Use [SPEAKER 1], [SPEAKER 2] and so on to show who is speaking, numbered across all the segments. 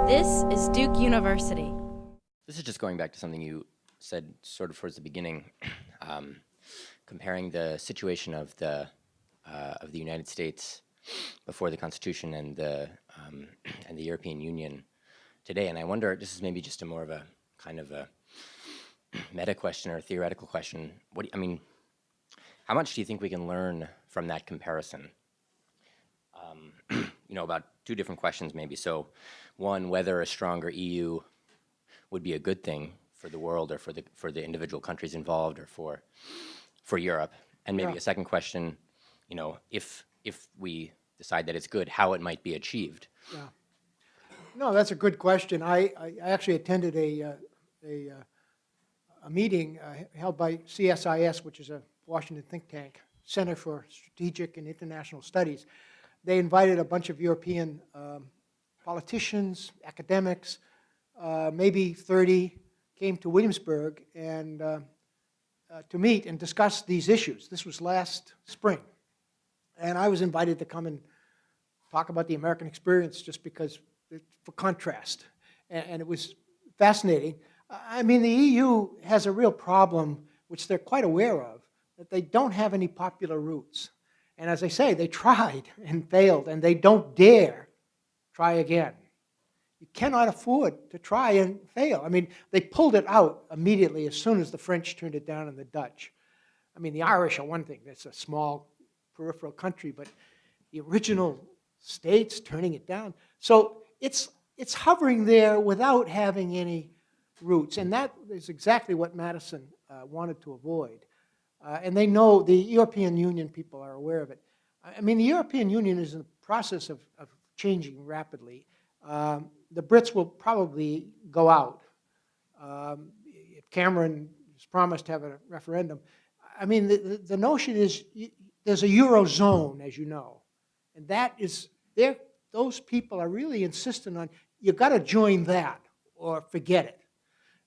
[SPEAKER 1] This is Duke University.
[SPEAKER 2] This is just going back to something you said sort of towards the beginning, comparing the situation of the United States before the Constitution and the European Union today. And I wonder, this is maybe just a more of a kind of a meta question or a theoretical question. How much do you think we can learn from that comparison? About two different questions maybe. So one, whether a stronger EU would be a good thing for the world or for the individual countries involved or for Europe. And maybe a second question, if we decide that it's good, how it might be achieved.
[SPEAKER 3] Yeah. No, that's a good question. I actually attended a meeting held by CSIS, which is a Washington think tank, Center for Strategic and International Studies. They invited a bunch of European politicians, academics, maybe 30, came to Williamsburg and to meet and discuss these issues. This was last spring. And I was invited to come and talk about the American experience just because, for contrast. And it was fascinating. I mean, the EU has a real problem, which they're quite aware of, that they don't have any popular roots. And as I say, they tried and failed, and they don't dare try again. You cannot afford to try and fail. I mean, they pulled it out immediately as soon as the French turned it down and the Dutch. I mean, the Irish are one thing. That's a small peripheral country, but the original states turning it down. So it's hovering there without having any roots, and that is exactly what Madison wanted to avoid. And they know, the European Union people are aware of it. I mean, the European Union is in the process of changing rapidly. The Brits will probably go out. Cameron has promised to have a referendum. I mean, the notion is there's a Eurozone, as you know, and that is, those people are really insistent on, you've got to join that or forget it.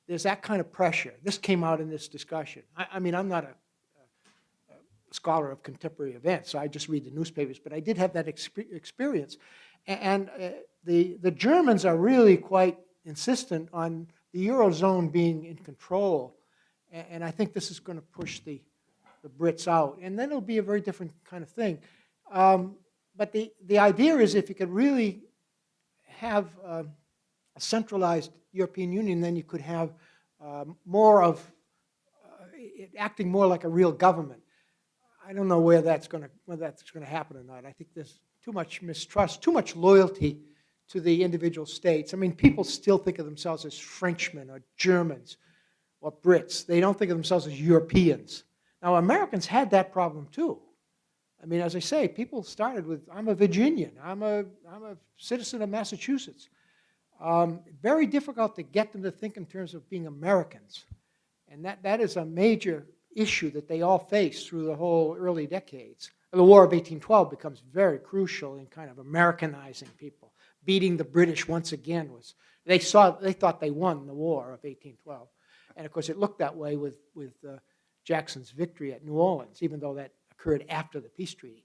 [SPEAKER 3] There's that kind of pressure. This came out in this discussion. I mean, I'm not a scholar of contemporary events, so I just read the newspapers, but I did have that experience. And the Germans are really quite insistent on the Eurozone being in control, and I think this is going to push the Brits out, and then it'll be a very different kind of thing. But the idea is, if you could really have a centralized European Union, then you could have more of it acting more like a real government. I don't know whether that's going to happen or not. I think there's too much mistrust, too much loyalty to the individual states. I mean, people still think of themselves as Frenchmen or Germans or Brits. They don't think of themselves as Europeans. Now, Americans had that problem too. I mean, as I say, people started with, I'm a Virginian, I'm a citizen of Massachusetts. Very difficult to get them to think in terms of being Americans. And that is a major issue that they all face through the whole early decades. The War of 1812 becomes very crucial in kind of Americanizing people. Beating the British once again was, they thought they won the War of 1812. And of course it looked that way with Jackson's victory at New Orleans, even though that occurred after the peace treaty.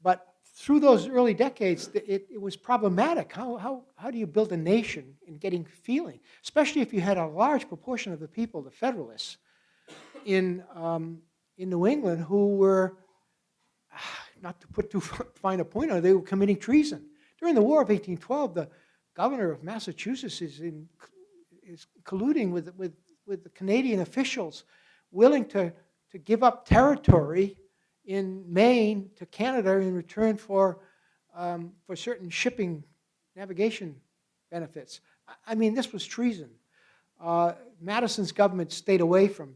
[SPEAKER 3] But through those early decades, it was problematic. How do you build a nation in getting feeling? Especially if you had a large proportion of the people, the Federalists, in New England who were, not to put too fine a point on it, they were committing treason. During the War of 1812, the governor of Massachusetts is colluding with the Canadian officials, willing to give up territory in Maine to Canada in return for certain shipping navigation benefits. I mean, this was treason. Madison's government stayed away from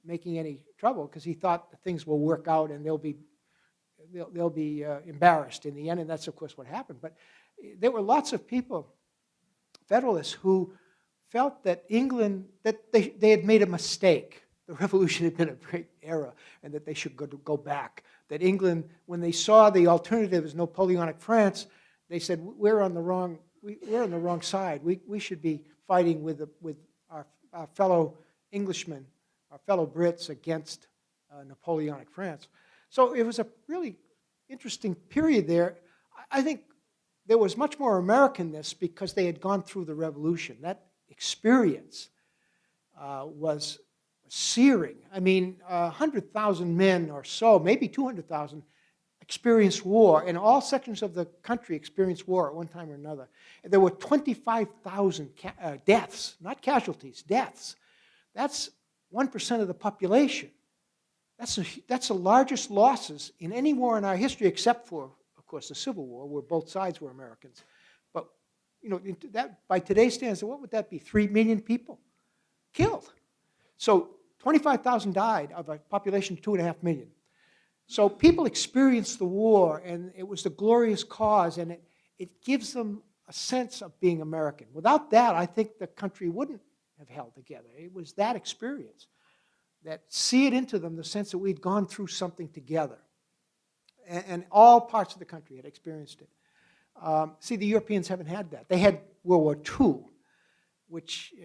[SPEAKER 3] making any trouble because he thought that things will work out and they'll be embarrassed in the end, and that's of course what happened. But there were lots of people, Federalists, who felt that England, that they had made a mistake. The Revolution had been a great error, and that they should go back. That England, when they saw the alternative as Napoleonic France, they said, we're on the wrong side. We should be fighting with our fellow Englishmen, our fellow Brits against Napoleonic France. So it was a really interesting period there. I think there was much more Americanness because they had gone through the revolution. That experience was searing. I mean, 100,000 men or so, maybe 200,000, experienced war, and all sections of the country experienced war at one time or another. And there were 25,000 deaths, not casualties, deaths. That's 1% of the population. That's the largest losses in any war in our history, except for, of course, the Civil War, where both sides were Americans. But that by today's standards, what would that be? 3 million people killed. So 25,000 died of a population of 2.5 million. So people experienced the war, and it was the glorious cause, and it gives them a sense of being American. Without that, I think the country wouldn't have held together. It was that experience that seared into them the sense that we'd gone through something together. And all parts of the country had experienced it. See, the Europeans haven't had that. They had World War II, which,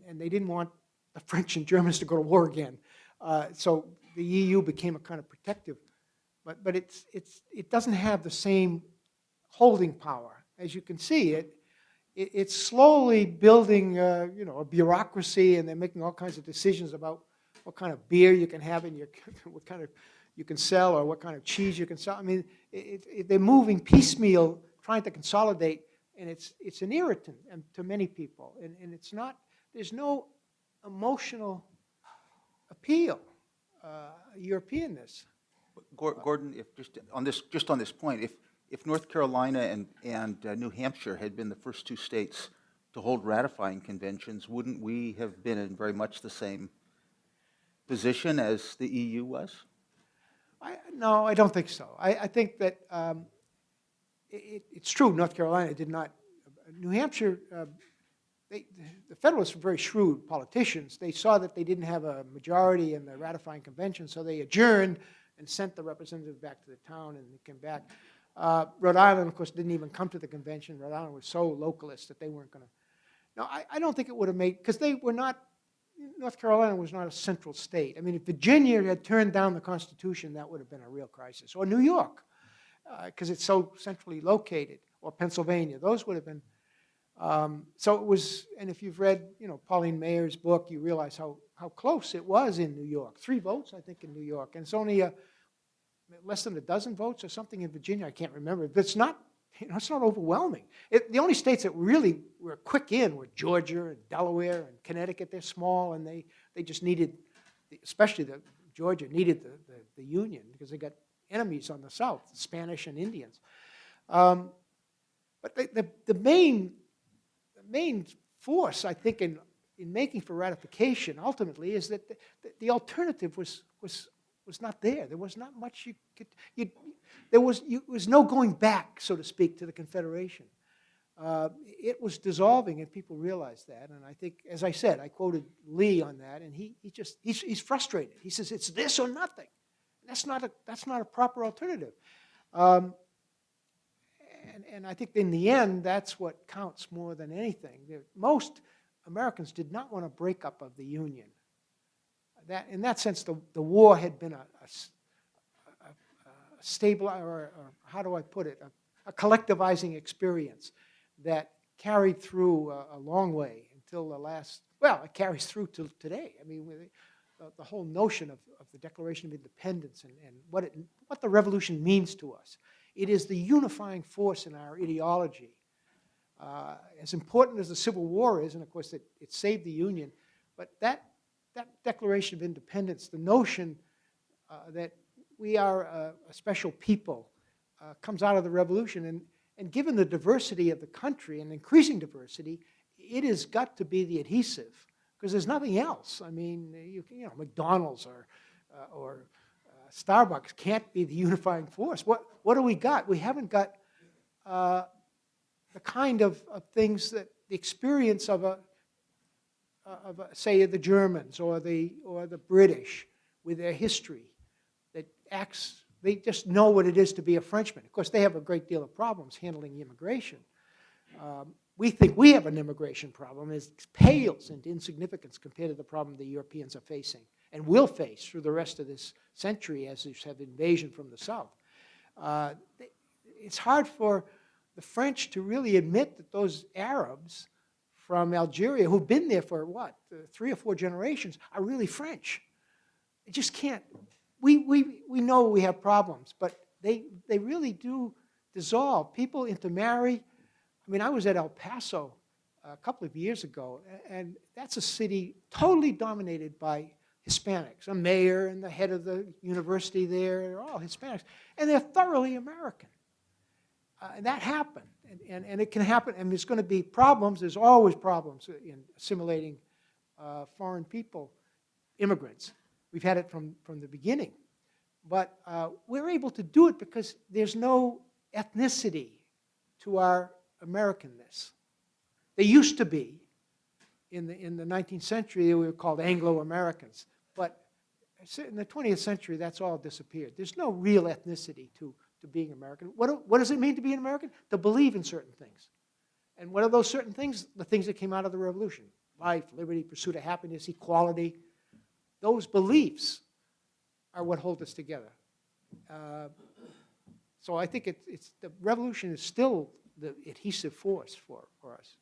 [SPEAKER 3] and they didn't want the French and Germans to go to war again. So the EU became a kind of protective, but it doesn't have the same holding power. As you can see, it's slowly building, a bureaucracy, and they're making all kinds of decisions about what kind of beer you can have in your, what kind of you can sell, or what kind of cheese you can sell. I mean, they're moving piecemeal, trying to consolidate, and it's an irritant to many people, and it's not. There's no emotional appeal, Europeanness.
[SPEAKER 4] Gordon, if just on this point, if North Carolina and New Hampshire had been the first two states to hold ratifying conventions, wouldn't we have been in very much the same position as the EU was?
[SPEAKER 3] No, I don't think so. I think that it's true North Carolina did not. New Hampshire, the Federalists were very shrewd politicians. They saw that they didn't have a majority in the ratifying convention, so they adjourned and sent the representative back to the town, and they came back. Rhode Island, of course, didn't even come to the convention. Rhode Island was so localist that they weren't going to. No, I don't think it would have made, because they were not, North Carolina was not a central state. I mean, if Virginia had turned down the Constitution, that would have been a real crisis. Or New York, because it's so centrally located, or Pennsylvania. Those would have been. So it was, and if you've read, Pauline Mayer's book, you realize how close it was in New York. 3 votes, I think, in New York. And it's only less than a dozen votes or something in Virginia. I can't remember. But it's not, it's not overwhelming. The only states that really were quick in were Georgia and Delaware and Connecticut. They're small, and they just needed, especially Georgia, needed the Union because they got enemies on the south, the Spanish and Indians. But the main force, I think, in making for ratification ultimately is that the alternative was not there. There was not much you could. There was no going back, so to speak, to the Confederation. It was dissolving, and people realized that. And I think, as I said, I quoted Lee on that, and he's frustrated. He says it's this or nothing. That's not a proper alternative. And I think in the end, that's what counts more than anything. Most Americans did not want a breakup of the Union. In that sense, the war had been a stable, or how do I put it, a collectivizing experience that carried through a long way until the last, well, it carries through till today. I mean, the whole notion of the Declaration of Independence and what the revolution means to us. It is the unifying force in our ideology. As important as the Civil War is, and of course it saved the Union, but that Declaration of Independence, the notion that we are a special people, comes out of the Revolution. And given the diversity of the country and increasing diversity, it has got to be the adhesive, because there's nothing else. I mean, McDonald's or Starbucks can't be the unifying force. What do we got? We haven't got the kind of things that the experience of say the Germans or the British with their history that acts. They just know what it is to be a Frenchman. Of course, they have a great deal of problems handling immigration. We think we have an immigration problem. It pales into insignificance compared to the problem the Europeans are facing and will face through the rest of this century as they have invasion from the south. It's hard for the French to really admit that those Arabs from Algeria, who've been there for what, 3 or 4 generations, are really French. It just can't. We know we have problems, but they really do dissolve. People intermarry. I mean, I was at El Paso a couple of years ago, and that's a city totally dominated by Hispanics. A mayor and the head of the university there are all Hispanics, and they're thoroughly American. And that happened, and it can happen, and there's going to be problems. There's always problems in assimilating foreign people, immigrants. We've had it from the beginning. But we're able to do it because there's no ethnicity to our Americanness. There used to be. In the 19th century, we were called Anglo-Americans. But in the 20th century, that's all disappeared. There's no real ethnicity to being American. What does it mean to be an American? To believe in certain things. And what are those certain things? The things that came out of the Revolution. Life, liberty, pursuit of happiness, equality. Those beliefs are what hold us together. So I think the revolution is still the adhesive force for us.